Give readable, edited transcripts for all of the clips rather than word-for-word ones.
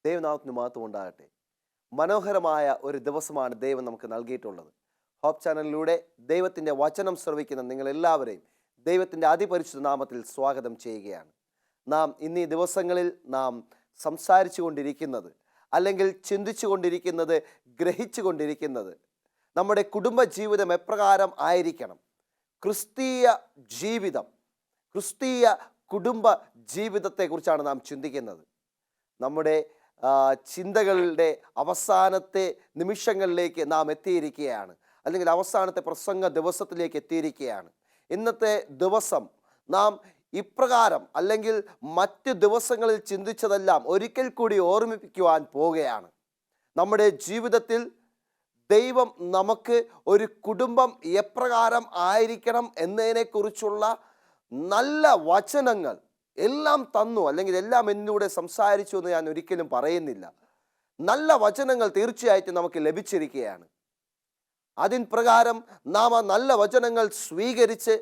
ദൈവനാമത്തിന് മഹത്വം ഉണ്ടാകട്ടെ. മനോഹരമായ ഒരു ദിവസമാണ് ദൈവം നമുക്ക് നൽകിയിട്ടുള്ളത്. ഹോപ്പ് ചാനലിലൂടെ ദൈവത്തിൻ്റെ വചനം ശ്രവിക്കുന്ന നിങ്ങളെല്ലാവരെയും ദൈവത്തിൻ്റെ അതിപരിശുദ്ധ നാമത്തിൽ സ്വാഗതം ചെയ്യുകയാണ്. നാം ഇന്നീ ദിവസങ്ങളിൽ നാം സംസാരിച്ചു കൊണ്ടിരിക്കുന്നത്, അല്ലെങ്കിൽ ചിന്തിച്ചു കൊണ്ടിരിക്കുന്നത്, ഗ്രഹിച്ചു കൊണ്ടിരിക്കുന്നത് നമ്മുടെ കുടുംബജീവിതം എപ്രകാരം ആയിരിക്കണം, ക്രിസ്തീയ ജീവിതം, ക്രിസ്തീയ കുടുംബ ജീവിതത്തെക്കുറിച്ചാണ് നാം ചിന്തിക്കുന്നത്. നമ്മുടെ ചിന്തകളുടെ അവസാനത്തെ നിമിഷങ്ങളിലേക്ക് നാം എത്തിയിരിക്കുകയാണ്, അല്ലെങ്കിൽ അവസാനത്തെ പ്രസംഗ ദിവസത്തിലേക്ക് എത്തിയിരിക്കുകയാണ്. ഇന്നത്തെ ദിവസം നാം ഇപ്രകാരം അല്ലെങ്കിൽ മറ്റ് ദിവസങ്ങളിൽ ചിന്തിച്ചതെല്ലാം ഒരിക്കൽ കൂടി ഓർമ്മിപ്പിക്കുവാൻ പോവുകയാണ്. നമ്മുടെ ജീവിതത്തിൽ ദൈവം നമുക്ക് ഒരു കുടുംബം എപ്രകാരം ആയിരിക്കണം എന്നതിനെക്കുറിച്ചുള്ള നല്ല വചനങ്ങൾ എല്ലാം തന്നു, അല്ലെങ്കിൽ എല്ലാം എന്നിലൂടെ സംസാരിച്ചു എന്ന് ഞാൻ ഒരിക്കലും പറയുന്നില്ല. നല്ല വചനങ്ങൾ തീർച്ചയായിട്ടും നമുക്ക് ലഭിച്ചിരിക്കുകയാണ്. അതിൻ പ്രകാരം നാം ആ നല്ല വചനങ്ങൾ സ്വീകരിച്ച്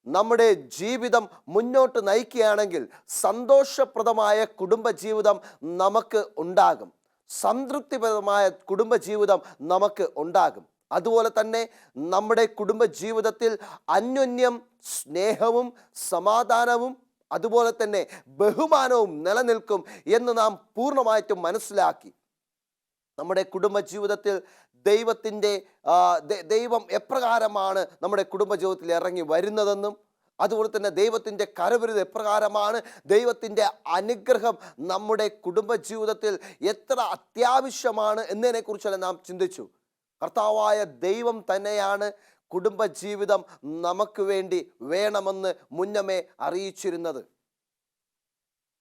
നമ്മുടെ ജീവിതം മുന്നോട്ട് നയിക്കുകയാണെങ്കിൽ സന്തോഷപ്രദമായ കുടുംബജീവിതം നമുക്ക് ഉണ്ടാകും, സംതൃപ്തിപരമായ കുടുംബജീവിതം നമുക്ക് ഉണ്ടാകും. അതുപോലെ തന്നെ നമ്മുടെ കുടുംബജീവിതത്തിൽ അന്യോന്യം സ്നേഹവും സമാധാനവും അതുപോലെ തന്നെ ബഹുമാനവും നിലനിൽക്കും എന്ന് നാം പൂർണ്ണമായിട്ടും മനസ്സിലാക്കി. നമ്മുടെ കുടുംബജീവിതത്തിൽ ദൈവം എപ്രകാരമാണ് നമ്മുടെ കുടുംബജീവിതത്തിൽ ഇറങ്ങി വരുന്നതെന്നും, അതുപോലെ തന്നെ ദൈവത്തിൻ്റെ കരവിരുത് എപ്രകാരമാണ്, ദൈവത്തിൻ്റെ അനുഗ്രഹം നമ്മുടെ കുടുംബജീവിതത്തിൽ എത്ര അത്യാവശ്യമാണ് എന്നതിനെക്കുറിച്ചെല്ലാം നാം ചിന്തിച്ചു. കർത്താവായ ദൈവം തന്നെയാണ് കുടുംബജീവിതം നമുക്ക് വേണ്ടി വേണമെന്ന് മുന്നമേ അറിയിച്ചിരുന്നത്.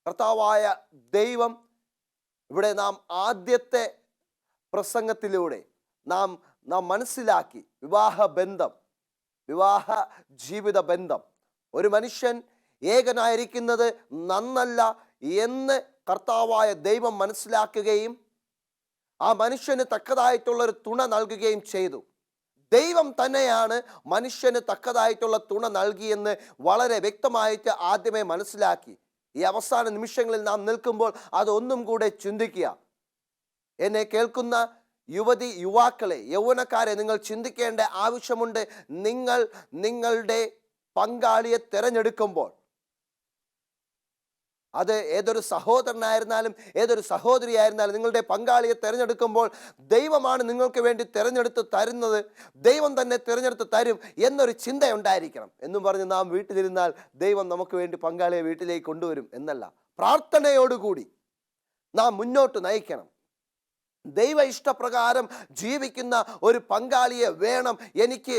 കർത്താവായ ദൈവം ഇവിടെ നാം ആദ്യത്തെ പ്രസംഗത്തിലൂടെ നാം മനസ്സിലാക്കി വിവാഹ ജീവിത ബന്ധം. ഒരു മനുഷ്യൻ ഏകനായിരിക്കുന്നത് നന്നല്ല എന്ന് കർത്താവായ ദൈവം മനസ്സിലാക്കുകയും ആ മനുഷ്യന് തക്കതായിട്ടുള്ളൊരു തുണ നൽകുകയും ചെയ്തു. ദൈവം തന്നെയാണ് മനുഷ്യന് തക്കതായിട്ടുള്ള തുണ നൽകിയെന്ന് വളരെ വ്യക്തമായിട്ട് ആദ്യമേ മനസ്സിലാക്കി. ഈ അവസാന നിമിഷങ്ങളിൽ നാം നിൽക്കുമ്പോൾ അതൊന്നും കൂടെ ചിന്തിക്കുക. എന്നെ കേൾക്കുന്ന യുവാക്കളെ, യൗവനക്കാരെ, നിങ്ങൾ ചിന്തിക്കേണ്ട ആവശ്യമുണ്ട്. നിങ്ങൾ നിങ്ങളുടെ പങ്കാളിയെ തിരഞ്ഞെടുക്കുമ്പോൾ, അത് ഏതൊരു സഹോദരനായിരുന്നാലും ഏതൊരു സഹോദരിയായിരുന്നാലും, നിങ്ങളുടെ പങ്കാളിയെ തിരഞ്ഞെടുക്കുമ്പോൾ ദൈവമാണ് നിങ്ങൾക്ക് വേണ്ടി തിരഞ്ഞെടുത്ത് തരുന്നത്, ദൈവം തന്നെ തിരഞ്ഞെടുത്ത് തരും എന്നൊരു ചിന്ത ഉണ്ടായിരിക്കണം. എന്നും പറഞ്ഞ് നാം വീട്ടിലിരുന്നാൽ ദൈവം നമുക്ക് വേണ്ടി പങ്കാളിയെ വീട്ടിലേക്ക് കൊണ്ടുവരും എന്നല്ല. പ്രാർത്ഥനയോടുകൂടി നാം മുന്നോട്ട് നയിക്കണം. ദൈവ ഇഷ്ടപ്രകാരം ജീവിക്കുന്ന ഒരു പങ്കാളിയെ വേണം എനിക്ക്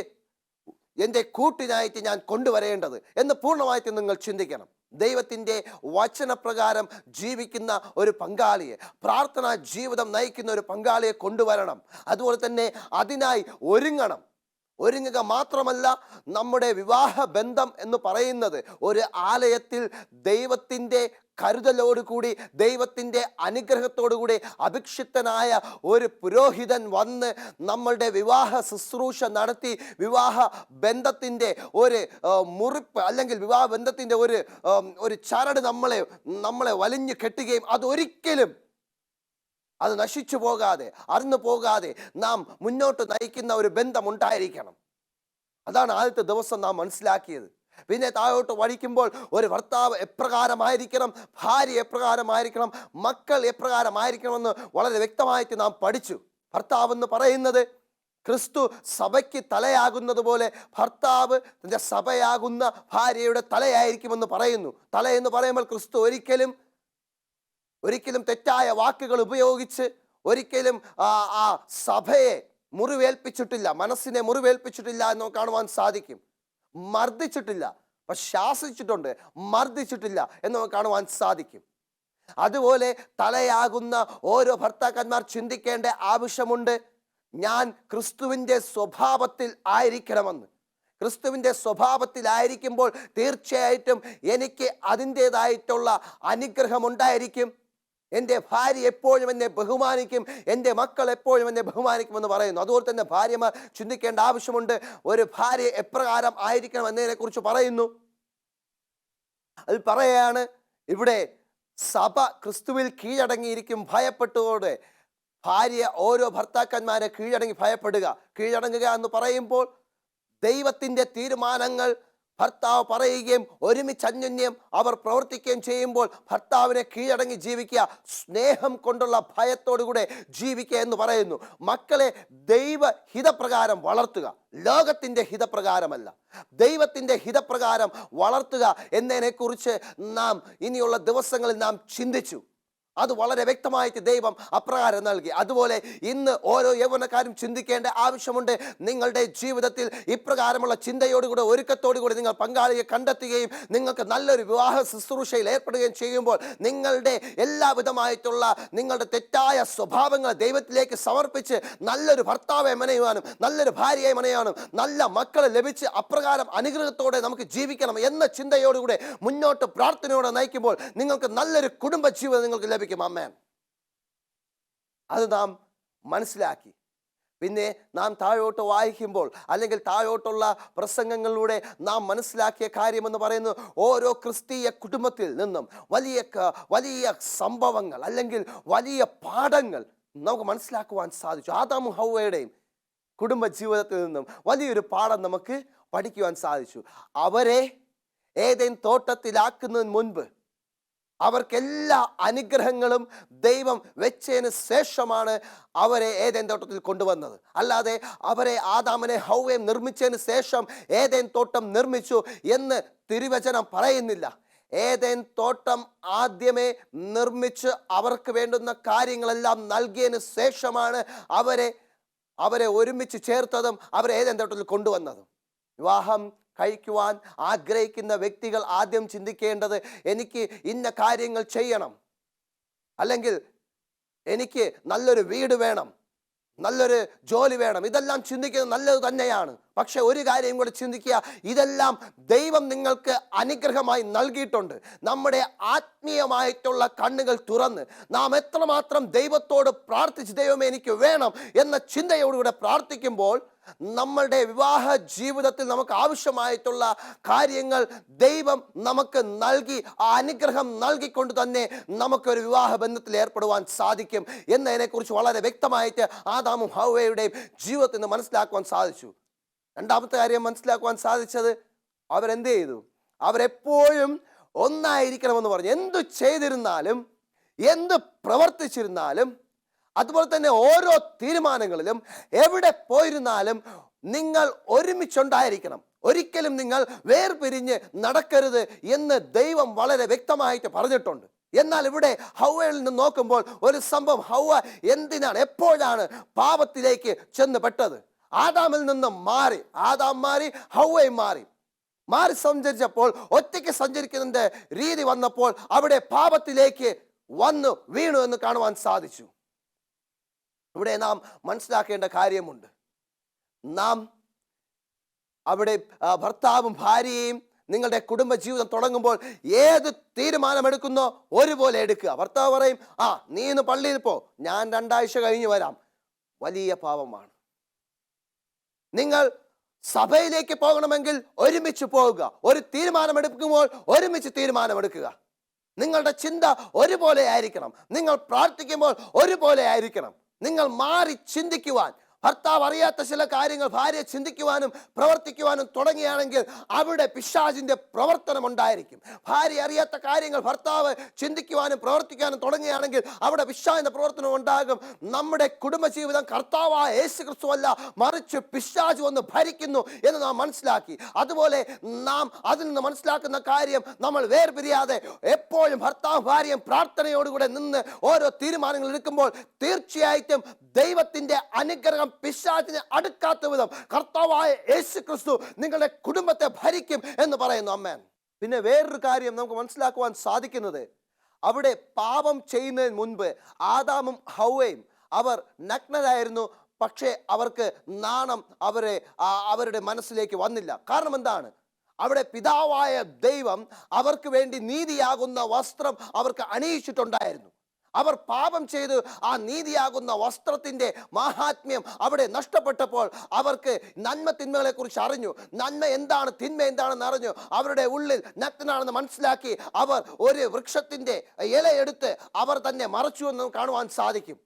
എൻ്റെ കൂട്ടിനായിട്ട് ഞാൻ കൊണ്ടുവരേണ്ടത് എന്ന് പൂർണ്ണമായിട്ട് നിങ്ങൾ ചിന്തിക്കണം. ദൈവത്തിൻ്റെ വചനപ്രകാരം ജീവിക്കുന്ന ഒരു പങ്കാളിയെ, പ്രാർത്ഥനാ ജീവിതം നയിക്കുന്ന ഒരു പങ്കാളിയെ കൊണ്ടുവരണം. അതുപോലെ തന്നെ അതിനായി ഒരുങ്ങുക മാത്രമല്ല, നമ്മുടെ വിവാഹ ബന്ധം എന്ന് പറയുന്നത് ഒരു ആലയത്തിൽ ദൈവത്തിൻ്റെ കരുതലോടുകൂടി, ദൈവത്തിൻ്റെ അനുഗ്രഹത്തോടുകൂടി അഭിഷിക്തനായ ഒരു പുരോഹിതൻ വന്ന് നമ്മളുടെ വിവാഹ ശുശ്രൂഷ നടത്തി വിവാഹ ബന്ധത്തിൻ്റെ ഒരു മുറിപ്പ്, അല്ലെങ്കിൽ വിവാഹ ബന്ധത്തിൻ്റെ ഒരു ചരട് നമ്മളെ വലിഞ്ഞു കെട്ടുകയും അതൊരിക്കലും അത് നശിച്ചു പോകാതെ, അറന്നു പോകാതെ നാം മുന്നോട്ട് നയിക്കുന്ന ഒരു ബന്ധം ഉണ്ടായിരിക്കണം. അതാണ് ആദ്യത്തെ ദിവസം നാം മനസ്സിലാക്കിയത്. പിന്നെ താഴോട്ട് വഴിക്കുമ്പോൾ ഒരു ഭർത്താവ് എപ്രകാരമായിരിക്കണം, ഭാര്യ എപ്രകാരമായിരിക്കണം, മക്കൾ എപ്രകാരമായിരിക്കണമെന്ന് വളരെ വ്യക്തമായിട്ട് നാം പഠിച്ചു. ഭർത്താവ് എന്ന് പറയുന്നത് ക്രിസ്തു സഭയ്ക്ക് തലയാകുന്നത് പോലെ ഭർത്താവ് തൻ്റെ സഭയാകുന്ന ഭാര്യയുടെ തലയായിരിക്കുമെന്ന് പറയുന്നു. തലയെന്ന് പറയുമ്പോൾ ക്രിസ്തു ഒരിക്കലും തെറ്റായ വാക്കുകൾ ഉപയോഗിച്ച് ഒരിക്കലും ആ സഭയെ മുറിവേൽപ്പിച്ചിട്ടില്ല, മനസ്സിനെ മുറിവേൽപ്പിച്ചിട്ടില്ല എന്ന് കാണുവാൻ സാധിക്കും. മർദ്ദിച്ചിട്ടില്ല, പക്ഷെ ശാസിച്ചിട്ടുണ്ട്, മർദ്ദിച്ചിട്ടില്ല എന്ന് കാണുവാൻ സാധിക്കും. അതുപോലെ തലയാകുന്ന ഓരോ ഭർത്താക്കന്മാർ ചിന്തിക്കേണ്ട ആവശ്യമുണ്ട്. ഞാൻ ക്രിസ്തുവിൻ്റെ സ്വഭാവത്തിൽ ആയിരിക്കണമെന്ന്. ക്രിസ്തുവിൻ്റെ സ്വഭാവത്തിലായിരിക്കുമ്പോൾ തീർച്ചയായിട്ടും എനിക്ക് അതിൻ്റേതായിട്ടുള്ള അനുഗ്രഹം ഉണ്ടായിരിക്കും. എൻ്റെ ഭാര്യ എപ്പോഴും എന്നെ ബഹുമാനിക്കും, എൻ്റെ മക്കൾ എപ്പോഴും എന്നെ ബഹുമാനിക്കുമെന്ന് പറയുന്നു. അതുപോലെ തന്നെ ഭാര്യമാർ ചിന്തിക്കേണ്ട ആവശ്യമുണ്ട്. ഒരു ഭാര്യ എപ്രകാരം ആയിരിക്കണം എന്നതിനെക്കുറിച്ച് പറയുന്നു. അത് പറയുകയാണ് ഇവിടെ, സഭ ക്രിസ്തുവിൽ കീഴടങ്ങിയിരിക്കും ഭയപ്പെട്ടുകൊണ്ട് ഭാര്യ ഓരോ ഭർത്താക്കന്മാരെ കീഴടങ്ങുക എന്ന് പറയുമ്പോൾ ദൈവത്തിൻ്റെ തീരുമാനങ്ങൾ ഭർത്താവ് പറയുകയും ഒരുമിച്ച് അന്യോന്യം അവർ പ്രവർത്തിക്കുകയും ചെയ്യുമ്പോൾ ഭർത്താവിനെ കീഴടങ്ങി ജീവിക്കുക, സ്നേഹം കൊണ്ടുള്ള ഭയത്തോടുകൂടെ ജീവിക്കുക എന്ന് പറയുന്നു. മക്കളെ ദൈവഹിതപ്രകാരം വളർത്തുക, ലോകത്തിൻ്റെ ഹിതപ്രകാരമല്ല, ദൈവത്തിൻ്റെ ഹിതപ്രകാരം വളർത്തുക എന്നതിനെക്കുറിച്ച് നാം ഇനിയുള്ള ദിവസങ്ങളിൽ നാം ചിന്തിച്ചു. അത് വളരെ വ്യക്തമായിട്ട് ദൈവം അപ്രകാരം നൽകി. അതുപോലെ ഇന്ന് ഓരോ യൗവനക്കാരും ചിന്തിക്കേണ്ട ആവശ്യമുണ്ട്. നിങ്ങളുടെ ജീവിതത്തിൽ ഇപ്രകാരമുള്ള ചിന്തയോടുകൂടെ ഒരുക്കത്തോടുകൂടി നിങ്ങൾ പങ്കാളിയെ കണ്ടെത്തുകയും നിങ്ങൾക്ക് നല്ലൊരു വിവാഹ ശുശ്രൂഷയിൽ ഏർപ്പെടുകയും ചെയ്യുമ്പോൾ നിങ്ങളുടെ എല്ലാവിധമായിട്ടുള്ള നിങ്ങളുടെ തെറ്റായ സ്വഭാവങ്ങൾ ദൈവത്തിലേക്ക് സമർപ്പിച്ച് നല്ലൊരു ഭർത്താവെ മെനയുവാനും നല്ലൊരു ഭാര്യയെ മെനയാനും നല്ല മക്കളെ ലഭിച്ച് അപ്രകാരം അനുഗ്രഹത്തോടെ നമുക്ക് ജീവിക്കണം എന്ന ചിന്തയോടുകൂടെ മുന്നോട്ട് പ്രാർത്ഥനയോടെ നയിക്കുമ്പോൾ നിങ്ങൾക്ക് നല്ലൊരു കുടുംബ ജീവിതം നിങ്ങൾക്ക് ലഭിക്കും. അമ്മേൻ. അത് നാം മനസ്സിലാക്കി. പിന്നെ നാം താഴോട്ട് വായിക്കുമ്പോൾ അല്ലെങ്കിൽ താഴോട്ടുള്ള പ്രസംഗങ്ങളിലൂടെ നാം മനസ്സിലാക്കിയ കാര്യമെന്ന് പറയുന്നത് ഓരോ ക്രിസ്തീയ കുടുംബത്തിൽ നിന്നും വലിയ സംഭവങ്ങൾ അല്ലെങ്കിൽ വലിയ പാഠങ്ങൾ നമുക്ക് മനസ്സിലാക്കുവാൻ സാധിച്ചു. ആദാമും ഹവ്വയുടെയും കുടുംബ ജീവിതത്തിൽ നിന്നും വലിയൊരു പാഠം നമുക്ക് പഠിക്കുവാൻ സാധിച്ചു. അവരെ ഏദെൻ തോട്ടത്തിലാക്കുന്നതിന് മുൻപ് അവർക്കെല്ലാ അനുഗ്രഹങ്ങളും ദൈവം വെച്ചതിന് ശേഷമാണ് അവരെ ഏദെൻ തോട്ടത്തിൽ കൊണ്ടുവന്നത്. അല്ലാതെ അവരെ ആദാമിനെ ഹവ്വയും നിർമ്മിച്ചതിന് ശേഷം ഏദെൻ തോട്ടം നിർമ്മിച്ചു എന്ന് തിരുവചനം പറയുന്നില്ല. ഏദെൻ തോട്ടം ആദ്യമേ നിർമ്മിച്ച് അവർക്ക് വേണ്ടുന്ന കാര്യങ്ങളെല്ലാം നൽകിയതിന് ശേഷമാണ് അവരെ ഒരുമിച്ച് ചേർത്തതും അവരെ ഏദെൻ തോട്ടത്തിൽ കൊണ്ടുവന്നതും. വിവാഹം കഴിക്കുവാൻ ആഗ്രഹിക്കുന്ന വ്യക്തികൾ ആദ്യം ചിന്തിക്കേണ്ടത് എനിക്ക് ഇന്ന കാര്യങ്ങൾ ചെയ്യണം, അല്ലെങ്കിൽ എനിക്ക് നല്ലൊരു വീട് വേണം, നല്ലൊരു ജോലി വേണം. ഇതെല്ലാം ചിന്തിക്കുന്നത് നല്ലത് തന്നെയാണ്. പക്ഷെ ഒരു കാര്യം കൂടെ ചിന്തിക്കുക, ഇതെല്ലാം ദൈവം നിങ്ങൾക്ക് അനുഗ്രഹമായി നൽകിയിട്ടുണ്ട്. നമ്മുടെ ആത്മീയമായിട്ടുള്ള കണ്ണുകൾ തുറന്ന് നാം എത്രമാത്രം ദൈവത്തോട് പ്രാർത്ഥിച്ച് ദൈവമേ എനിക്ക് വേണം എന്ന ചിന്തയോടുകൂടെ പ്രാർത്ഥിക്കുമ്പോൾ നമ്മളുടെ വിവാഹ ജീവിതത്തിൽ നമുക്ക് ആവശ്യമായിട്ടുള്ള കാര്യങ്ങൾ ദൈവം നമുക്ക് നൽകി, ആ അനുഗ്രഹം നൽകിക്കൊണ്ട് തന്നെ നമുക്കൊരു വിവാഹ ബന്ധത്തിൽ ഏർപ്പെടുവാൻ സാധിക്കും എന്നതിനെക്കുറിച്ച് വളരെ വ്യക്തമായിട്ട് ആദാമും ഹവ്വയുടെയും ജീവിതത്തിൽ നിന്ന് മനസ്സിലാക്കുവാൻ സാധിച്ചു. രണ്ടാമത്തെ കാര്യം മനസ്സിലാക്കുവാൻ സാധിച്ചത്, അവരെന്ത് ചെയ്തു? അവരെപ്പോഴും ഒന്നായിരിക്കണമെന്ന് പറഞ്ഞു. എന്തു ചെയ്തിരുന്നാലും എന്ത് പ്രവർത്തിച്ചിരുന്നാലും അതുപോലെ തന്നെ ഓരോ തീരുമാനങ്ങളിലും എവിടെ പോയിരുന്നാലും നിങ്ങൾ ഒരുമിച്ചുണ്ടായിരിക്കണം, ഒരിക്കലും നിങ്ങൾ വേർപിരിഞ്ഞ് നടക്കരുത് എന്ന് ദൈവം വളരെ വ്യക്തമായിട്ട് പറഞ്ഞിട്ടുണ്ട്. എന്നാൽ ഇവിടെ ഹവ്വയിൽ നിന്ന് നോക്കുമ്പോൾ ഒരു സംഭവം, ഹവ്വ എപ്പോഴാണ് പാപത്തിലേക്ക് ചെന്ന് പെട്ടത്? ആദാമിൽ നിന്ന് ആദാം മാറി, ഹവ്വയും മാറി സഞ്ചരിച്ചപ്പോൾ, ഒറ്റയ്ക്ക് സഞ്ചരിക്കുന്നതിന്റെ രീതി വന്നപ്പോൾ അവിടെ പാപത്തിലേക്ക് വന്നു വീണു എന്ന് കാണുവാൻ സാധിച്ചു. ഇവിടെ നാം മനസ്സിലാക്കേണ്ട കാര്യമുണ്ട്. നാം അവിടെ ഭർത്താവും ഭാര്യയും നിങ്ങളുടെ കുടുംബജീവിതം തുടങ്ങുമ്പോൾ ഏത് തീരുമാനമെടുക്കുന്നോ ഒരുപോലെ എടുക്കുക. ഭർത്താവ് പറയും, നീ ഇന്ന് പള്ളിയിൽ പോ, ഞാൻ 2 ആഴ്ച കഴിഞ്ഞ് വരാം. വലിയ പാപമാണ്. നിങ്ങൾ സഭയിലേക്ക് പോകണമെങ്കിൽ ഒരുമിച്ച് പോവുക. ഒരു തീരുമാനമെടുക്കുമ്പോൾ ഒരുമിച്ച് തീരുമാനമെടുക്കുക. നിങ്ങളുടെ ചിന്ത ഒരുപോലെ ആയിരിക്കണം. നിങ്ങൾ പ്രാർത്ഥിക്കുമ്പോൾ ഒരുപോലെ ആയിരിക്കണം. നിങ്ങൾ മാറി ചിന്തിക്കുവാൻ, ഭർത്താവ് അറിയാത്ത ചില കാര്യങ്ങൾ ഭാര്യ ചിന്തിക്കുവാനും പ്രവർത്തിക്കുവാനും തുടങ്ങിയാണെങ്കിൽ അവിടെ പിശാചിന്റെ പ്രവർത്തനം ഉണ്ടായിരിക്കും. ഭാര്യ അറിയാത്ത കാര്യങ്ങൾ ഭർത്താവ് ചിന്തിക്കുവാനും പ്രവർത്തിക്കാനും തുടങ്ങിയാണെങ്കിൽ അവിടെ പിശാചിന്റെ പ്രവർത്തനം ഉണ്ടാകും. നമ്മുടെ കുടുംബജീവിതം കർത്താവായ യേശു ക്രിസ്തു അല്ല, മറിച്ച് പിശാച് വന്ന് ഭരിക്കുന്നു എന്ന് നാം മനസ്സിലാക്കി. അതുപോലെ നാം അതിൽ നിന്ന് മനസ്സിലാക്കുന്ന കാര്യം, നമ്മൾ വേർപിരിയാതെ എപ്പോഴും ഭർത്താവ് ഭാര്യയും പ്രാർത്ഥനയോടുകൂടെ നിന്ന് ഓരോ തീരുമാനങ്ങൾ എടുക്കുമ്പോൾ തീർച്ചയായിട്ടും ദൈവത്തിന്റെ അനുഗ്രഹം പിശാചിനെ അടുക്കാത്ത വിധം കർത്താവായ യേശു ക്രിസ്തു നിങ്ങളുടെ കുടുംബത്തെ ഭരിക്കും എന്ന് പറയുന്നു. അമ്മേൻ. പിന്നെ വേറൊരു കാര്യം നമുക്ക് മനസ്സിലാക്കുവാൻ സാധിക്കുന്നത്, അവിടെ പാപം ചെയ്യുന്നതിന് മുൻപ് ആദാമും ഹവ്വയും അവർ നഗ്നരായിരുന്നു. പക്ഷേ അവർക്ക് നാണം അവരുടെ മനസ്സിലേക്ക് വന്നില്ല. കാരണം എന്താണ്? അവിടെ പിതാവായ ദൈവം അവർക്ക് വേണ്ടി നീതിയാകുന്ന വസ്ത്രം അവർക്ക് അണിയിച്ചിട്ടുണ്ടായിരുന്നു. അവർ പാപം ചെയ്ത് ആ നീതിയാകുന്ന വസ്ത്രത്തിൻ്റെ മാഹാത്മ്യം അവിടെ നഷ്ടപ്പെട്ടപ്പോൾ അവർക്ക് നന്മ തിന്മകളെ കുറിച്ച് അറിഞ്ഞു. നന്മ എന്താണ്, തിന്മ എന്താണെന്ന് അറിഞ്ഞു. അവരുടെ ഉള്ളിൽ നഗ്നനാണെന്ന് മനസ്സിലാക്കി അവർ ഒരു വൃക്ഷത്തിൻ്റെ ഇലയെടുത്ത് അവർ തന്നെ മറച്ചു എന്ന് കാണുവാൻ സാധിക്കും.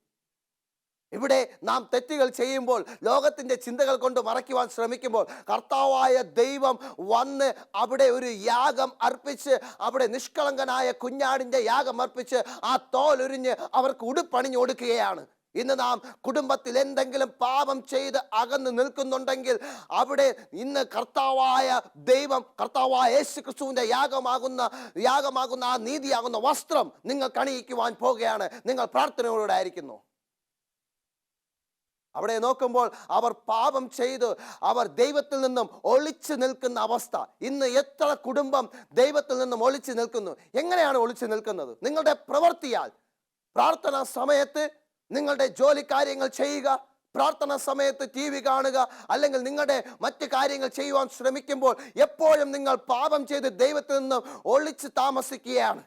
ഇവിടെ നാം തെറ്റുകൾ ചെയ്യുമ്പോൾ, ലോകത്തിൻ്റെ ചിന്തകൾ കൊണ്ട് മറയ്ക്കുവാൻ ശ്രമിക്കുമ്പോൾ, കർത്താവായ ദൈവം വന്ന് അവിടെ ഒരു യാഗം അർപ്പിച്ച്, അവിടെ നിഷ്കളങ്കനായ കുഞ്ഞാടിൻ്റെ യാഗം അർപ്പിച്ച് ആ തോലുരിഞ്ഞ് അവർക്ക് ഉടുപ്പണിഞ്ഞു കൊടുക്കുകയാണ്. ഇന്ന് നാം കുടുംബത്തിൽ എന്തെങ്കിലും പാപം ചെയ്ത് അകന്ന് നിൽക്കുന്നുണ്ടെങ്കിൽ അവിടെ ഇന്ന് കർത്താവായ ദൈവം, കർത്താവായ യേശു ക്രിസ്തുവിൻ്റെ യാഗമാകുന്ന ആ നീതിയാകുന്ന വസ്ത്രം നിങ്ങൾക്ക് അണിയിക്കുവാൻ പോകുകയാണ്. നിങ്ങൾ പ്രാർത്ഥനയോടെ ആയിരിക്കുന്നു. അവിടെ നോക്കുമ്പോൾ അവർ പാപം ചെയ്ത് അവർ ദൈവത്തിൽ നിന്നും ഒളിച്ചു നിൽക്കുന്ന അവസ്ഥ. ഇന്ന് എത്ര കുടുംബം ദൈവത്തിൽ നിന്നും ഒളിച്ചു നിൽക്കുന്നു? എങ്ങനെയാണ് ഒളിച്ചു നിൽക്കുന്നത്? നിങ്ങളുടെ പ്രവൃത്തിയാൽ. പ്രാർത്ഥനാ സമയത്ത് നിങ്ങളുടെ ജോലി കാര്യങ്ങൾ ചെയ്യുക, പ്രാർത്ഥനാ സമയത്ത് TV കാണുക, അല്ലെങ്കിൽ നിങ്ങളുടെ മറ്റ് കാര്യങ്ങൾ ചെയ്യുവാൻ ശ്രമിക്കുമ്പോൾ എപ്പോഴും നിങ്ങൾ പാപം ചെയ്ത് ദൈവത്തിൽ നിന്നും ഒളിച്ച് താമസിക്കുകയാണ്.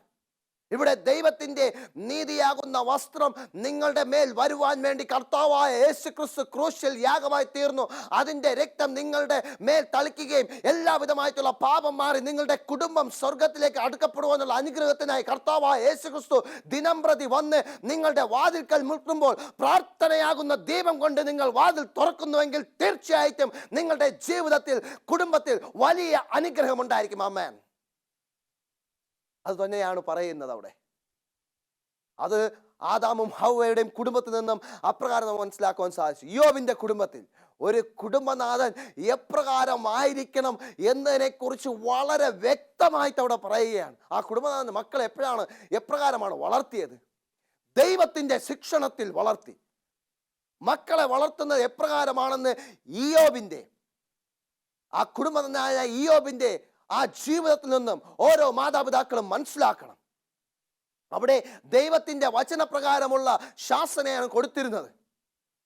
ഇവിടെ ദൈവത്തിൻ്റെ നീതിയാകുന്ന വസ്ത്രം നിങ്ങളുടെ മേൽ വരുവാൻ വേണ്ടി കർത്താവായ യേശു ക്രിസ്തു ക്രൂശിൽ യാഗമായി തീർന്നു. അതിൻ്റെ രക്തം നിങ്ങളുടെ മേൽ തളിക്കുകയും എല്ലാവിധമായിട്ടുള്ള പാപം മാറി നിങ്ങളുടെ കുടുംബം സ്വർഗത്തിലേക്ക് അടുക്കപ്പെടുവാനുള്ള അനുഗ്രഹത്തിനായി കർത്താവായ യേശു ക്രിസ്തു ദിനം പ്രതി വന്ന് നിങ്ങളുടെ വാതിൽക്കൽ മുട്ടുമ്പോൾ പ്രാർത്ഥനയാകുന്ന ദീപം കൊണ്ട് നിങ്ങൾ വാതിൽ തുറക്കുന്നുവെങ്കിൽ തീർച്ചയായിട്ടും നിങ്ങളുടെ ജീവിതത്തിൽ, കുടുംബത്തിൽ വലിയ അനുഗ്രഹം ഉണ്ടായിരിക്കും. ആമേൻ. അത് തന്നെയാണ് പറയുന്നത് അവിടെ. അത് ആദാമും ഹവ്വയുടെയും കുടുംബത്തിൽ നിന്നും അപ്രകാരം നമുക്ക് മനസ്സിലാക്കുവാൻ സാധിച്ചു. യോബിൻ്റെ കുടുംബത്തിൽ ഒരു കുടുംബനാഥൻ എപ്രകാരമായിരിക്കണം എന്നതിനെക്കുറിച്ച് വളരെ വ്യക്തമായിട്ട് അവിടെ പറയുകയാണ്. ആ കുടുംബനാഥൻ മക്കളെ എപ്രകാരമാണ് വളർത്തിയത്? ദൈവത്തിൻ്റെ ശിക്ഷണത്തിൽ വളർത്തി. മക്കളെ വളർത്തുന്നത് എപ്രകാരമാണെന്ന് ആ കുടുംബനാഥനായ ഇയ്യോബിൻ്റെ ആ ജീവിതത്തിൽ നിന്നും ഓരോ മാതാപിതാക്കളും മനസ്സിലാക്കണം. അവിടെ ദൈവത്തിൻ്റെ വചനപ്രകാരമുള്ള ശാസനയാണ് കൊടുത്തിരുന്നത്.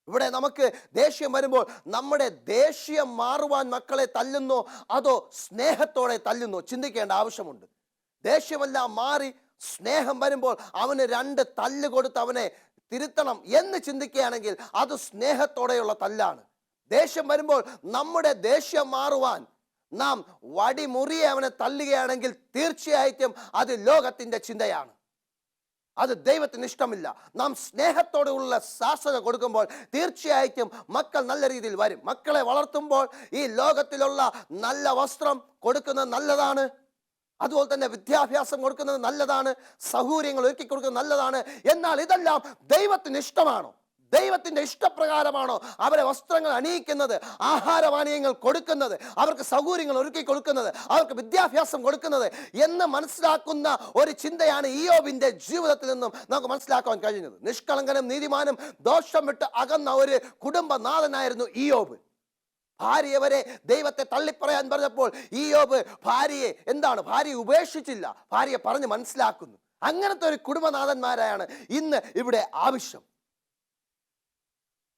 ഇവിടെ നമുക്ക് ദേഷ്യം വരുമ്പോൾ നമ്മുടെ ദേഷ്യം മാറുവാൻ മക്കളെ തല്ലുന്നോ അതോ സ്നേഹത്തോടെ തല്ലുന്നോ ചിന്തിക്കേണ്ട ആവശ്യമുണ്ട്. ദേഷ്യമെല്ലാം മാറി സ്നേഹം വരുമ്പോൾ അവന് 2 തല്ല് കൊടുത്ത് അവനെ തിരുത്തണം എന്ന് ചിന്തിക്കുകയാണെങ്കിൽ അത് സ്നേഹത്തോടെയുള്ള തല്ലാണ്. ദേഷ്യം വരുമ്പോൾ നമ്മുടെ ദേഷ്യം മാറുവാൻ നാം വടിമുറിയെ അവനെ തല്ലുകയാണെങ്കിൽ തീർച്ചയായിട്ടും അത് ലോകത്തിൻ്റെ ചിന്തയാണ്. അത് ദൈവത്തിന് ഇഷ്ടമില്ല. നാം സ്നേഹത്തോടുള്ള ശാസന കൊടുക്കുമ്പോൾ തീർച്ചയായിട്ടും മക്കൾ നല്ല രീതിയിൽ വരും. മക്കളെ വളർത്തുമ്പോൾ ഈ ലോകത്തിലുള്ള നല്ല വസ്ത്രം കൊടുക്കുന്നത് നല്ലതാണ്, അതുപോലെ തന്നെ വിദ്യാഭ്യാസം കൊടുക്കുന്നത് നല്ലതാണ്, സൗകര്യങ്ങൾ ഒരുക്കി കൊടുക്കുന്നത് നല്ലതാണ്. എന്നാൽ ഇതെല്ലാം ദൈവത്തിന് ഇഷ്ടമാണോ? ദൈവത്തിൻ്റെ ഇഷ്ടപ്രകാരമാണോ അവരെ വസ്ത്രങ്ങൾ അണിയിക്കുന്നത്, ആഹാരപാനീയങ്ങൾ കൊടുക്കുന്നത്, അവർക്ക് സൗകര്യങ്ങൾ ഒരുക്കി കൊടുക്കുന്നത്, അവർക്ക് വിദ്യാഭ്യാസം കൊടുക്കുന്നത് എന്ന് മനസ്സിലാക്കുന്ന ഒരു ചിന്തയാണ് ഇയ്യോബിൻ്റെ ജീവിതത്തിൽ നിന്നും നമുക്ക് മനസ്സിലാക്കാൻ കഴിഞ്ഞത്. നിഷ്കളങ്കനും നീതിമാനും ദോഷം വിട്ട് അകന്ന ഒരു കുടുംബനാഥനായിരുന്നു ഇയ്യോബ്. ഭാര്യയെ വരെ ദൈവത്തെ തള്ളിപ്പറയാൻ പറഞ്ഞപ്പോൾ ഇയ്യോബ് ഭാര്യയെ ഉപേക്ഷിച്ചില്ല, ഭാര്യയെ പറഞ്ഞ് മനസ്സിലാക്കുന്നു. അങ്ങനത്തെ ഒരു കുടുംബനാഥന്മാരായാണ് ഇന്ന് ഇവിടെ ആവശ്യം.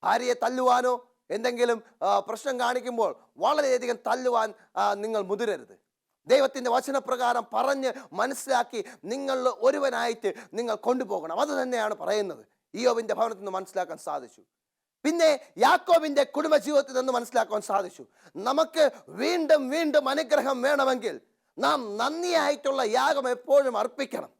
ഭാര്യയെ തല്ലുവാനോ എന്തെങ്കിലും പ്രശ്നം കാണിക്കുമ്പോൾ വളരെയധികം തല്ലുവാൻ നിങ്ങൾ മുതിരരുത്. ദൈവത്തിൻ്റെ വചനപ്രകാരം പറഞ്ഞ് മനസ്സിലാക്കി നിങ്ങളിൽ ഒരുവനായിട്ട് നിങ്ങൾ കൊണ്ടുപോകണം. അത് തന്നെയാണ് പറയുന്നത്. ഇയ്യോബിൻ്റെ ഭവനത്തിൽ നിന്ന് മനസ്സിലാക്കാൻ സാധിച്ചു. പിന്നെ യാക്കോബിൻ്റെ കുടുംബജീവിതത്തിൽ നിന്ന് മനസ്സിലാക്കാൻ സാധിച്ചു. നമുക്ക് വീണ്ടും വീണ്ടും അനുഗ്രഹം വേണമെങ്കിൽ നാം നന്ദിയായിട്ടുള്ള യാഗം എപ്പോഴും അർപ്പിക്കണം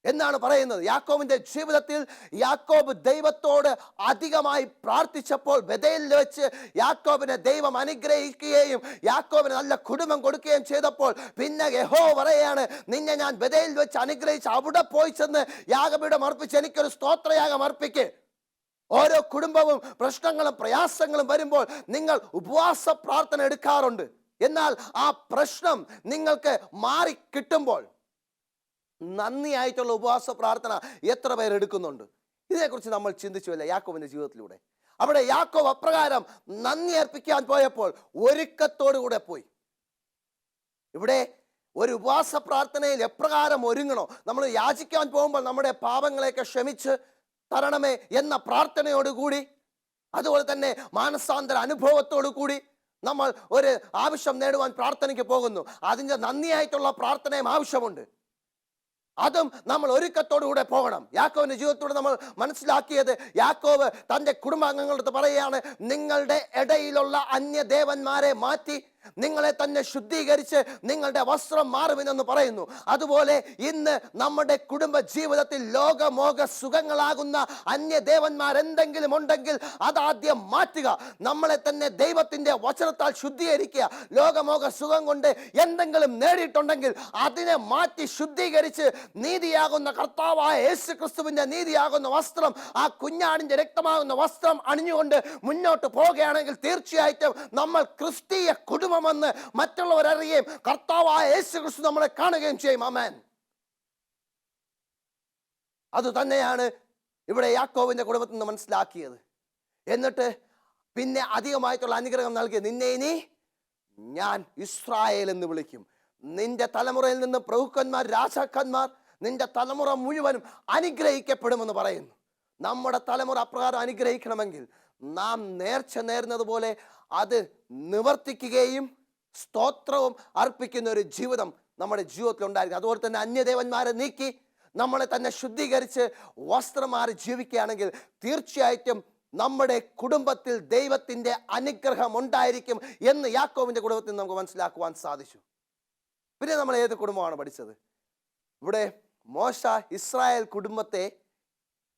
എന്നാണ് പറയുന്നത്. യാക്കോബിന്റെ ജീവിതത്തിൽ യാക്കോബ് ദൈവത്തോട് അധികമായി പ്രാർത്ഥിച്ചപ്പോൾ ബഥേലിൽ വെച്ച് യാക്കോബിനെ ദൈവം അനുഗ്രഹിക്കുകയും യാക്കോബിന് നല്ല കുടുംബം കൊടുക്കുകയും ചെയ്തപ്പോൾ പിന്നെ യഹോവ പറയാണ്, നിന്നെ ഞാൻ ബഥേലിൽ വെച്ച് അനുഗ്രഹിച്ച് അവിടെ പോയി ചെന്ന് യാഗപീഠം അർപ്പിച്ച് എനിക്കൊരു സ്തോത്രയാഗം അർപ്പിക്ക്. ഓരോ കുടുംബവും പ്രശ്നങ്ങളും പ്രയാസങ്ങളും വരുമ്പോൾ നിങ്ങൾ ഉപവാസ പ്രാർത്ഥന എടുക്കാറുണ്ട്. എന്നാൽ ആ പ്രശ്നം നിങ്ങൾക്ക് മാറി കിട്ടുമ്പോൾ നന്ദിയായിട്ടുള്ള ഉപവാസ പ്രാർത്ഥന എത്ര പേർ എടുക്കുന്നുണ്ട്? ഇതിനെക്കുറിച്ച് നമ്മൾ ചിന്തിച്ചുവല്ലേ യാക്കോബിന്റെ ജീവിതത്തിലൂടെ? അവിടെ യാക്കോബ് അപ്രകാരം നന്ദി അർപ്പിക്കാൻ പോയപ്പോൾ ഒരുക്കത്തോടുകൂടെ പോയി. ഇവിടെ ഒരു ഉപവാസ പ്രാർത്ഥനയിൽ എപ്രകാരം ഒരുങ്ങണോ? നമ്മൾ യാചിക്കാൻ പോകുമ്പോൾ നമ്മുടെ പാപങ്ങളെയൊക്കെ ക്ഷമിച്ച് തരണമേ എന്ന പ്രാർത്ഥനയോടുകൂടി, അതുപോലെ തന്നെ മാനസാന്തര അനുഭവത്തോടു കൂടി നമ്മൾ ഒരു ആവശ്യം നേടുവാൻ പ്രാർത്ഥനയ്ക്ക് പോകുന്നു. അതിൻ്റെ നന്ദിയായിട്ടുള്ള പ്രാർത്ഥനയും ആവശ്യമുണ്ട്. അതും നമ്മൾ ഒരുക്കത്തോടുകൂടെ പോകണം. യാക്കോവിന്റെ ജീവിതത്തോടെ നമ്മൾ മനസ്സിലാക്കിയത്, യാക്കോവ് തൻ്റെ കുടുംബാംഗങ്ങളടുത്ത് പറയുകയാണ്, നിങ്ങളുടെ ഇടയിലുള്ള അന്യദേവന്മാരെ മാറ്റി നിങ്ങളെ തന്നെ ശുദ്ധീകരിച്ച് നിങ്ങളുടെ വസ്ത്രം മാറുമെന്ന് പറയുന്നു. അതുപോലെ ഇന്ന് നമ്മുടെ കുടുംബ ജീവിതത്തിൽ ലോകമോഹ സുഖങ്ങളാകുന്ന അന്യദേവന്മാർ എന്തെങ്കിലും ഉണ്ടെങ്കിൽ അതാദ്യം മാറ്റുക. നമ്മളെ തന്നെ ദൈവത്തിന്റെ വചനത്താൽ ശുദ്ധീകരിക്കുക. ലോകമോഹ സുഖം കൊണ്ട് എന്തെങ്കിലും നേടിയിട്ടുണ്ടെങ്കിൽ അതിനെ മാറ്റി ശുദ്ധീകരിച്ച് നീതിയാകുന്ന കർത്താവായ യേശു ക്രിസ്തുവിന്റെ നീതിയാകുന്ന വസ്ത്രം, ആ കുഞ്ഞാടിന്റെ രക്തമാകുന്ന വസ്ത്രം അണിഞ്ഞുകൊണ്ട് മുന്നോട്ട് പോവുകയാണെങ്കിൽ തീർച്ചയായിട്ടും നമ്മൾ ക്രിസ്തീയ കുടുംബമെന്ന് മറ്റുള്ളവരറിയുകയും കർത്താവായ യേശു ക്രിസ്തു നമ്മളെ കാണുകയും ചെയ്യും. ആമേൻ. അത് തന്നെയാണ് ഇവിടെ യാക്കോബിന്റെ കുടുംബത്തിൽ നിന്ന് മനസ്സിലാക്കിയത്. എന്നിട്ട് പിന്നെ അധികമായിട്ടുള്ള അനുഗ്രഹം നൽകി, നിന്നെ ഇനി ഞാൻ ഇസ്രായേൽ എന്ന് വിളിക്കും. നിന്റെ തലമുറയിൽ നിന്ന് പ്രഭുക്കന്മാർ, രാജാക്കന്മാർ, നിന്റെ തലമുറ മുഴുവനും അനുഗ്രഹിക്കപ്പെടുമെന്ന് പറയുന്നു. നമ്മുടെ തലമുറ അപ്രകാരം അനുഗ്രഹിക്കണമെങ്കിൽ നാം നേർച്ച നേരുന്നത് പോലെ അത് നിവർത്തിക്കുകയും സ്തോത്രവും അർപ്പിക്കുന്ന ഒരു ജീവിതം നമ്മുടെ ജീവിതത്തിൽ ഉണ്ടായിരിക്കും. അതുപോലെ തന്നെ അന്യദേവന്മാരെ നീക്കി നമ്മളെ തന്നെ ശുദ്ധീകരിച്ച് വസ്ത്രം മാറി ജീവിക്കുകയാണെങ്കിൽ തീർച്ചയായിട്ടും നമ്മുടെ കുടുംബത്തിൽ ദൈവത്തിൻ്റെ അനുഗ്രഹം ഉണ്ടായിരിക്കും എന്ന് യാക്കോബിന്റെ കുടുംബത്തിൽ നമുക്ക് മനസ്സിലാക്കുവാൻ സാധിച്ചു. പിന്നെ നമ്മൾ ഏത് കുടുംബമാണ് പഠിച്ചത്? ഇവിടെ മോശ ഇസ്രായേൽ കുടുംബത്തെ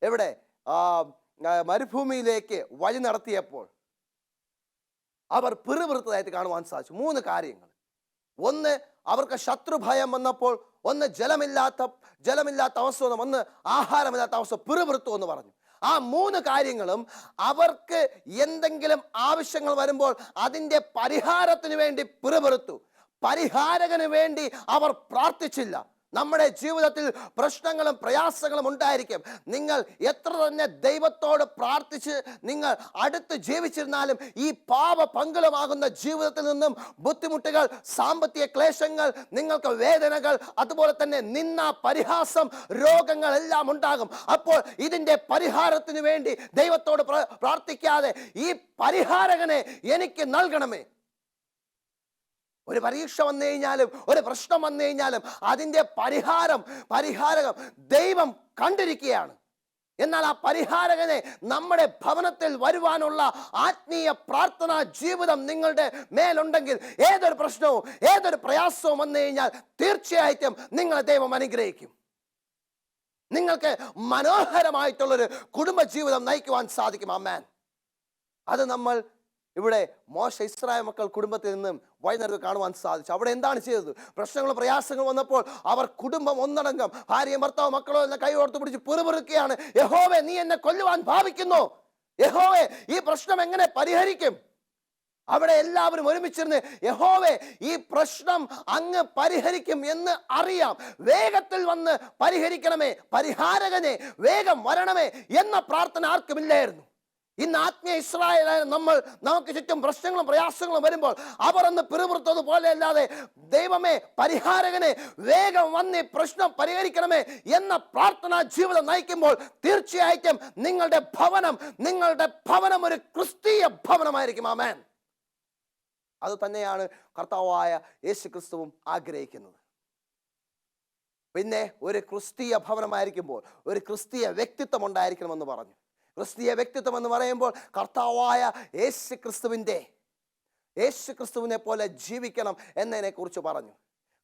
എവിടെ മരുഭൂമിയിലേക്ക് വഴി നടത്തിയപ്പോൾ അവർ പിറുപിറുത്തതായിട്ട് കാണുവാൻ സാധിച്ചു. 3 കാര്യങ്ങൾ. ഒന്ന്, അവർക്ക് ശത്രുഭയം വന്നപ്പോൾ, ഒന്ന് ജലമില്ലാത്ത അവസ്ഥ, ഒന്ന് ആഹാരമില്ലാത്ത അവസ്ഥ, പിറുപിറുത്തു എന്ന് പറഞ്ഞു. ആ 3 കാര്യങ്ങളും അവർക്ക് എന്തെങ്കിലും ആവശ്യങ്ങൾ വരുമ്പോൾ അതിൻ്റെ പരിഹാരത്തിന് വേണ്ടി പിറുപിറുത്തു. പരിഹാരകന് വേണ്ടി അവർ പ്രാർത്ഥിച്ചില്ല. നമ്മുടെ ജീവിതത്തിൽ പ്രശ്നങ്ങളും പ്രയാസങ്ങളും ഉണ്ടായിരിക്കും. നിങ്ങൾ എത്ര തന്നെ ദൈവത്തോട് പ്രാർത്ഥിച്ച് നിങ്ങൾ അടുത്ത് ജീവിച്ചിരുന്നാലും ഈ പാപ പങ്കുലമാകുന്ന ജീവിതത്തിൽ നിന്നും ബുദ്ധിമുട്ടുകൾ, സാമ്പത്തിക ക്ലേശങ്ങൾ, നിങ്ങൾക്ക് വേദനകൾ, അതുപോലെ തന്നെ നിന്ന, പരിഹാസം, രോഗങ്ങൾ എല്ലാം ഉണ്ടാകും. അപ്പോൾ ഇതിൻ്റെ പരിഹാരത്തിന് വേണ്ടി ദൈവത്തോട് പ്രാർത്ഥിക്കാതെ ഈ പരിഹാരകനെ എനിക്ക് നൽകണമേ. ഒരു പരീക്ഷ വന്നു കഴിഞ്ഞാലും ഒരു പ്രശ്നം വന്നു കഴിഞ്ഞാലും അതിൻ്റെ പരിഹാരകം ദൈവം കണ്ടിരിക്കുകയാണ്. എന്നാൽ ആ പരിഹാരകനെ നമ്മുടെ ഭവനത്തിൽ വരുവാനുള്ള ആത്മീയ പ്രാർത്ഥനാ ജീവിതം നിങ്ങളുടെ മേലുണ്ടെങ്കിൽ ഏതൊരു പ്രശ്നവും ഏതൊരു പ്രയാസവും വന്നു കഴിഞ്ഞാൽ തീർച്ചയായിട്ടും നിങ്ങളെ ദൈവം അനുഗ്രഹിക്കും. നിങ്ങൾക്ക് മനോഹരമായിട്ടുള്ളൊരു കുടുംബജീവിതം നയിക്കുവാൻ സാധിക്കും. ആമേൻ. അത് നമ്മൾ ഇവിടെ മോശ ഇസ്രായേൽ മക്കൾ കുടുംബത്തിൽ നിന്നും വഴിനടത്തി കാണുവാൻ സാധിച്ചു. അവിടെ എന്താണ് ചെയ്തത്? പ്രശ്നങ്ങളും പ്രയാസങ്ങളും വന്നപ്പോൾ അവർ കുടുംബം ഒന്നടങ്കം, ഭാര്യയും ഭർത്താവും മക്കളോ എന്നെ കൈ ഓർത്ത് പിടിച്ച് പിറുപിറുക്കുകയാണ്. യഹോവേ, നീ എന്നെ കൊല്ലുവാൻ ഭാവിക്കുന്നു. യഹോവേ, ഈ പ്രശ്നം എങ്ങനെ പരിഹരിക്കും? അവിടെ എല്ലാവരും ഒരുമിച്ചിരുന്ന്, യഹോവേ, ഈ പ്രശ്നം അങ്ങ് പരിഹരിക്കും എന്ന് അറിയാം, വേഗത്തിൽ വന്ന് പരിഹരിക്കണമേ, പരിഹാരകനെ വേഗം വരണമേ എന്ന പ്രാർത്ഥന ആർക്കുമില്ലായിരുന്നു. ഇന്ന് ആത്മീയ ഇസ്രായേലായ നമുക്ക് ചുറ്റും പ്രശ്നങ്ങളും പ്രയാസങ്ങളും വരുമ്പോൾ അവർ അന്ന് പിറുപിറുത്തത് പോലെ അല്ലാതെ, ദൈവമേ, പരിഹാരകനെ വേഗം വന്ന് പ്രശ്നം പരിഹരിക്കണമേ എന്ന പ്രാർത്ഥനാ ജീവിതം നയിക്കുമ്പോൾ തീർച്ചയായിട്ടും നിങ്ങളുടെ ഭവനം ഒരു ക്രിസ്തീയ ഭവനമായിരിക്കും. ആമേൻ. അത് തന്നെയാണ് കർത്താവായ യേശു ക്രിസ്തുവും ആഗ്രഹിക്കുന്നത്. പിന്നെ ഒരു ക്രിസ്തീയ ഭവനമായിരിക്കുമ്പോൾ ഒരു ക്രിസ്തീയ വ്യക്തിത്വം ഉണ്ടായിരിക്കണമെന്ന് പറഞ്ഞു. ക്രിസ്തീയ വ്യക്തിത്വം എന്ന് പറയുമ്പോൾ കർത്താവായ യേശു ക്രിസ്തുവിനെ പോലെ ജീവിക്കണം എന്നതിനെ കുറിച്ച് പറഞ്ഞു.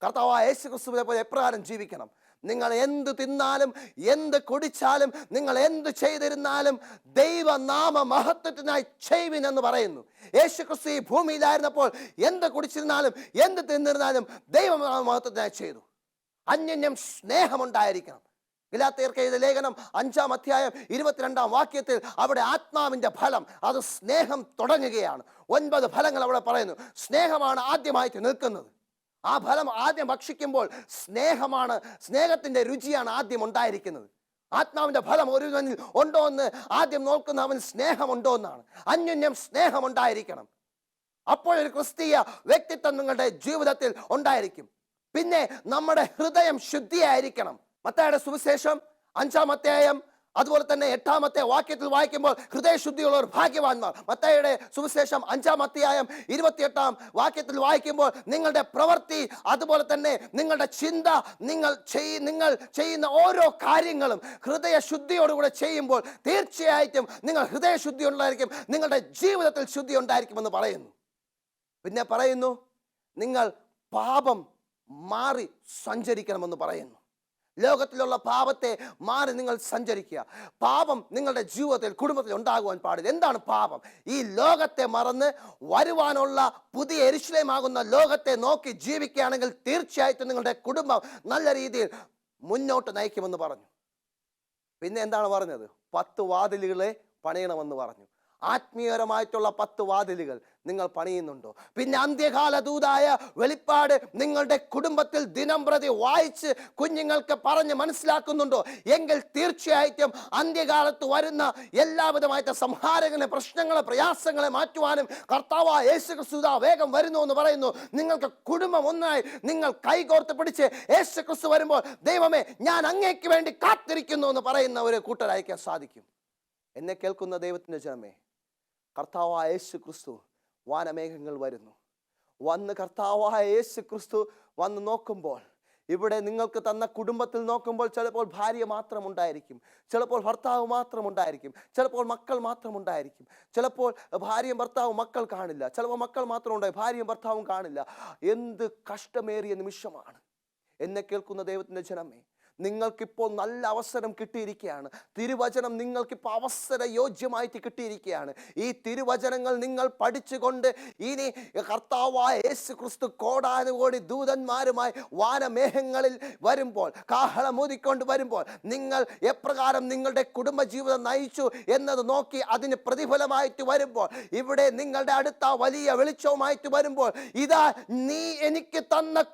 കർത്താവായ യേശു ക്രിസ്തുവിനെ പോലെ എപ്രകാരം ജീവിക്കണം? നിങ്ങൾ എന്ത് തിന്നാലും എന്ത് കുടിച്ചാലും നിങ്ങൾ എന്ത് ചെയ്തിരുന്നാലും ദൈവനാമ മഹത്വത്തിനായി ചെയ്യുവിൻ എന്ന് പറയുന്നു. യേശു ക്രിസ്തു ഈ ഭൂമിയിലായിരുന്നപ്പോൾ എന്ത് കുടിച്ചിരുന്നാലും എന്ത് തിന്നിരുന്നാലും ദൈവനാമ മഹത്വത്തിനായി ചെയ്തു. അന്യോന്യം സ്നേഹമുണ്ടായിരിക്കണം. ഗലാത്യർക്ക് എഴുതിയ ലേഖനം 5-ാം അധ്യായം 22-ാം വാക്യത്തിൽ അവിടെ ആത്മാവിൻ്റെ ഫലം, അത് സ്നേഹം തുടങ്ങുകയാണ്. 9 ഫലങ്ങൾ അവിടെ പറയുന്നു. സ്നേഹമാണ് ആദ്യമായിട്ട് നിൽക്കുന്നത്. ആ ഫലം ആദ്യം ഭക്ഷിക്കുമ്പോൾ സ്നേഹത്തിൻ്റെ രുചിയാണ് ആദ്യം ഉണ്ടായിരിക്കുന്നത്. ആത്മാവിൻ്റെ ഫലം ഒരുവനിൽ ഉണ്ടോ എന്ന് ആദ്യം നോക്കുന്ന അവൻ സ്നേഹമുണ്ടോ എന്നാണ്. അന്യോന്യം സ്നേഹമുണ്ടായിരിക്കണം. അപ്പോൾ ഒരു ക്രിസ്തീയ വ്യക്തിത്വം നിങ്ങളുടെ ജീവിതത്തിൽ ഉണ്ടായിരിക്കും. പിന്നെ നമ്മുടെ ഹൃദയം ശുദ്ധിയായിരിക്കണം. മത്തായിയുടെ സുവിശേഷം 5-ാം അധ്യായം അതുപോലെ തന്നെ 8-ാമത്തെ വാക്യത്തിൽ വായിക്കുമ്പോൾ ഹൃദയശുദ്ധിയുള്ളവർ ഭാഗ്യവാന്മാർ. മത്തായിയുടെ സുവിശേഷം 5-ാം അധ്യായം 28-ാം വാക്യത്തിൽ വായിക്കുമ്പോൾ നിങ്ങളുടെ പ്രവൃത്തി, അതുപോലെ തന്നെ നിങ്ങളുടെ ചിന്ത, നിങ്ങൾ ചെയ്യുന്ന ഓരോ കാര്യങ്ങളും ഹൃദയശുദ്ധിയോടുകൂടെ ചെയ്യുമ്പോൾ തീർച്ചയായിട്ടും നിങ്ങൾ ഹൃദയശുദ്ധി ഉണ്ടായിരിക്കും, നിങ്ങളുടെ ജീവിതത്തിൽ ശുദ്ധി ഉണ്ടായിരിക്കുമെന്ന് പറയുന്നു. പിന്നെ പറയുന്നു, നിങ്ങൾ പാപം മാറി സഞ്ചരിക്കണമെന്ന് പറയുന്നു. ലോകത്തിലുള്ള പാപത്തെ മാറി നിങ്ങൾ സഞ്ചരിക്കുക. പാപം നിങ്ങളുടെ ജീവിതത്തിൽ, കുടുംബത്തിൽ ഉണ്ടാകുവാൻ പാടില്ല. എന്താണ് പാപം? ഈ ലോകത്തെ മറന്ന് വരുവാനുള്ള പുതിയ യെരൂശലേമാകുന്ന ലോകത്തെ നോക്കി ജീവിക്കുകയാണെങ്കിൽ തീർച്ചയായിട്ടും നിങ്ങളുടെ കുടുംബം നല്ല രീതിയിൽ മുന്നോട്ട് നയിക്കുമെന്ന് പറഞ്ഞു. പിന്നെ എന്താണ് പറഞ്ഞത്? 10 വാതിലുകളെ പണിയണമെന്ന് പറഞ്ഞു. ആത്മീയപരമായിട്ടുള്ള 10 വാതിലുകൾ നിങ്ങൾ പണിയുന്നുണ്ടോ? പിന്നെ അന്ത്യകാല ദൂതായ വെളിപ്പാട് നിങ്ങളുടെ കുടുംബത്തിൽ ദിനം പ്രതി വായിച്ച് കുഞ്ഞുങ്ങൾക്ക് പറഞ്ഞ് മനസ്സിലാക്കുന്നുണ്ടോ? എങ്കിൽ തീർച്ചയായിട്ടും അന്ത്യകാലത്ത് വരുന്ന എല്ലാവിധമായിട്ട് സംഹാരങ്ങളെ, പ്രശ്നങ്ങളെ, പ്രയാസങ്ങളെ മാറ്റുവാനും കർത്താവായ യേശുക്രിസ്തു വേഗം വരുന്നു എന്ന് പറയുന്നു. നിങ്ങൾക്ക് കുടുംബം ഒന്നായി നിങ്ങൾ കൈകോർത്ത് പിടിച്ച് യേശുക്രിസ്തു വരുമ്പോൾ ദൈവമേ ഞാൻ അങ്ങേക്ക് വേണ്ടി കാത്തിരിക്കുന്നു എന്ന് പറയുന്ന ഒരു കൂട്ടരയക്കാൻ സാധിക്കും. എന്നെ കേൾക്കുന്ന ദൈവത്തിൻ്റെ ജനമേ, കർത്താവായ യേശുക്രിസ്തു വാനമേഘങ്ങൾ വരുന്നു. വന്ന് കർത്താവായ യേശുക്രിസ്തു വന്ന് നോക്കുമ്പോൾ, ഇവിടെ നിങ്ങൾക്ക് തന്ന കുടുംബത്തിൽ നോക്കുമ്പോൾ ചിലപ്പോൾ ഭാര്യ മാത്രം ഉണ്ടായിരിക്കും, ചിലപ്പോൾ ഭർത്താവ് മാത്രം ഉണ്ടായിരിക്കും, ചിലപ്പോൾ മക്കൾ മാത്രം ഉണ്ടായിരിക്കും, ചിലപ്പോൾ ഭാര്യയും ഭർത്താവും മക്കൾ കാണില്ല, ചിലപ്പോൾ മക്കൾ മാത്രം ഉണ്ടായി ഭാര്യയും ഭർത്താവും കാണില്ല. എന്ത് കഷ്ടമേറിയ നിമിഷമാണ്. എന്നെ കേൾക്കുന്ന ദൈവത്തിൻ്റെ ജനമേ, നിങ്ങൾക്കിപ്പോൾ നല്ല അവസരം കിട്ടിയിരിക്കുകയാണ്. തിരുവചനം നിങ്ങൾക്കിപ്പോൾ അവസര യോജ്യമായിട്ട് കിട്ടിയിരിക്കുകയാണ്. ഈ തിരുവചനങ്ങൾ നിങ്ങൾ പഠിച്ചുകൊണ്ട് ഇനി കർത്താവായ യേശുക്രിസ്തു കോടാനുകോടി ദൂതന്മാരുമായി വാനമേഘങ്ങളിൽ വരുമ്പോൾ, കാഹളമൂതിക്കൊണ്ട് വരുമ്പോൾ, നിങ്ങൾ എപ്രകാരം നിങ്ങളുടെ കുടുംബജീവിതം നയിച്ചു എന്നത് നോക്കി അതിന് പ്രതിഫലമായിട്ട് വരുമ്പോൾ, ഇവിടെ നിങ്ങളുടെ അടുത്ത വലിയ വെളിച്ചവുമായിട്ട് വരുമ്പോൾ, ഇതാ നീ എനിക്ക് തന്ന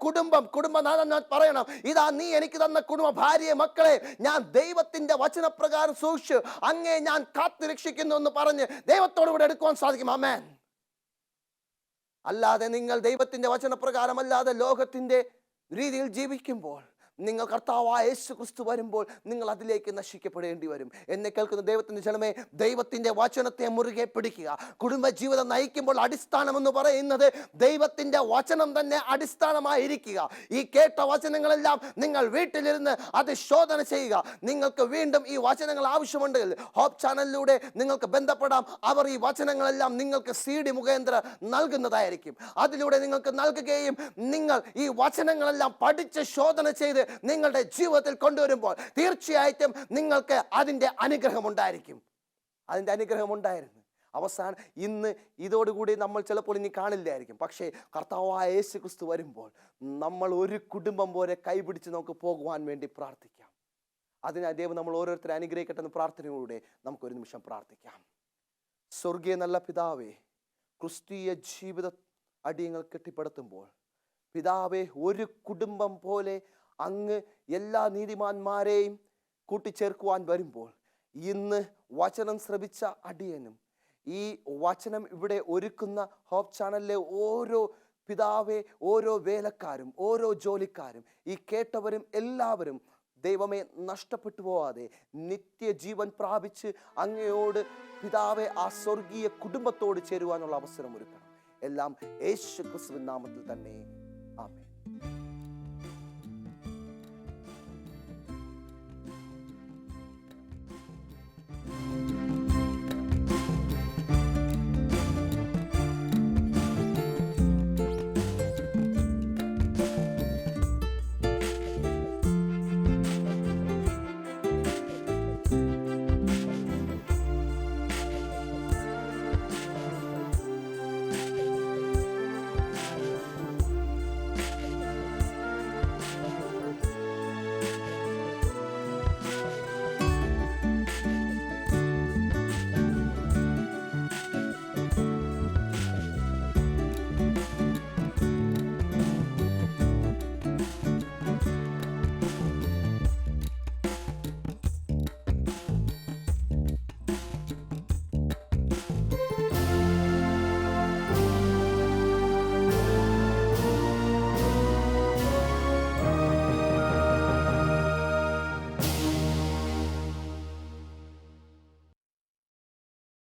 കുടുംബനാഥൻ പറയണം, ഇതാ നീ എനിക്ക് തന്ന കുടുംബം, ഭാര്യ, മക്കളെ ഞാൻ ദൈവത്തിന്റെ വചനപ്രകാരം സൂക്ഷിച്ചു അങ്ങേ ഞാൻ കാത്തുരക്ഷിക്കുന്നു എന്ന് പറഞ്ഞ് ദൈവത്തോടു കൂടെ എടുക്കുവാൻ സാധിക്കും. ആമേൻ. അല്ലാതെ നിങ്ങൾ ദൈവത്തിന്റെ വചനപ്രകാരം അല്ലാതെ ലോകത്തിന്റെ രീതിയിൽ ജീവിക്കുമ്പോൾ, നിങ്ങൾ കർത്താവായ യേശുക്രിസ്തു വരുമ്പോൾ നിങ്ങൾ അതിലേക്ക് നശിക്കപ്പെടേണ്ടി വരും. എന്നെ കേൾക്കുന്ന ദൈവത്തിന്റെ ജനമേ, ദൈവത്തിന്റെ വചനത്തെ മുറുകെ പിടിക്കുക. കുടുംബജീവിതം നയിക്കുമ്പോൾ അടിസ്ഥാനം എന്ന് പറയുന്നത് ദൈവത്തിന്റെ വചനം തന്നെ അടിസ്ഥാനമായിരിക്കുക. ഈ കേട്ട വചനങ്ങളെല്ലാം നിങ്ങൾ വീട്ടിലിരുന്ന് അത് ശോധന ചെയ്യുക. നിങ്ങൾക്ക് വീണ്ടും ഈ വചനങ്ങൾ ആവശ്യമുണ്ടെങ്കിൽ ഹോപ്പ് ചാനലിലൂടെ നിങ്ങൾക്ക് ബന്ധപ്പെടാം. അവർ ഈ വചനങ്ങളെല്ലാം നിങ്ങൾക്ക് CD മുഖേന്ദ്രം നൽകുന്നതായിരിക്കും. അതിലൂടെ നിങ്ങൾക്ക് നൽകുകയും നിങ്ങൾ ഈ വചനങ്ങളെല്ലാം പഠിച്ച് ശോധന ചെയ്ത് നിങ്ങളുടെ ജീവിതത്തിൽ കൊണ്ടുവരുമ്പോൾ തീർച്ചയായിട്ടും നിങ്ങൾക്ക് അതിൻ്റെ അനുഗ്രഹം ഉണ്ടായിരിക്കും. അതിൻ്റെ അനുഗ്രഹം ഉണ്ടായിരുന്നു. അവസാനം ഇന്ന് ഇതോടുകൂടി നമ്മൾ ചിലപ്പോൾ ഇനി കാണില്ലായിരിക്കും. പക്ഷേ കർത്താവായ യേശുക്രിസ്തു വരുമ്പോൾ നമ്മൾ ഒരു കുടുംബം പോലെ കൈപിടിച്ച് നമുക്ക് പോകുവാൻ വേണ്ടി പ്രാർത്ഥിക്കാം. അതിനായി ദൈവം നമ്മൾ ഓരോരുത്തരെ അനുഗ്രഹിക്കട്ടെ എന്ന് പ്രാർത്ഥനയോടെ നമുക്കൊരു നിമിഷം പ്രാർത്ഥിക്കാം. സ്വർഗീയ നല്ല പിതാവേ, ക്രിസ്തീയ ജീവിത അടിയങ്ങൾ കെട്ടിപ്പടുത്തുമ്പോൾ പിതാവേ, ഒരു കുടുംബം പോലെ അങ്ങ് എല്ലാ നീതിമാന്മാരെയും കൂട്ടിച്ചേർക്കുവാൻ വരുമ്പോൾ ഇന്ന് വചനം ശ്രവിച്ച അടിയനും ഈ വചനം ഇവിടെ ഒരുക്കുന്ന ഹോപ്പ് ചാനലിലെ ഓരോ പിതാവേ, ഓരോ വേലക്കാരും, ഓരോ ജോലിക്കാരും, ഈ കേട്ടവരും എല്ലാവരും ദൈവമേ നഷ്ടപ്പെട്ടു പോവാതെ നിത്യജീവൻ പ്രാപിച്ച് അങ്ങയോട് പിതാവെ ആ സ്വർഗീയ കുടുംബത്തോട് ചേരുവാനുള്ള അവസരം ഒരുക്കണം. എല്ലാം യേശുക്രിസ്തുവിൻ നാമത്തിൽ തന്നെ. ആമേൻ.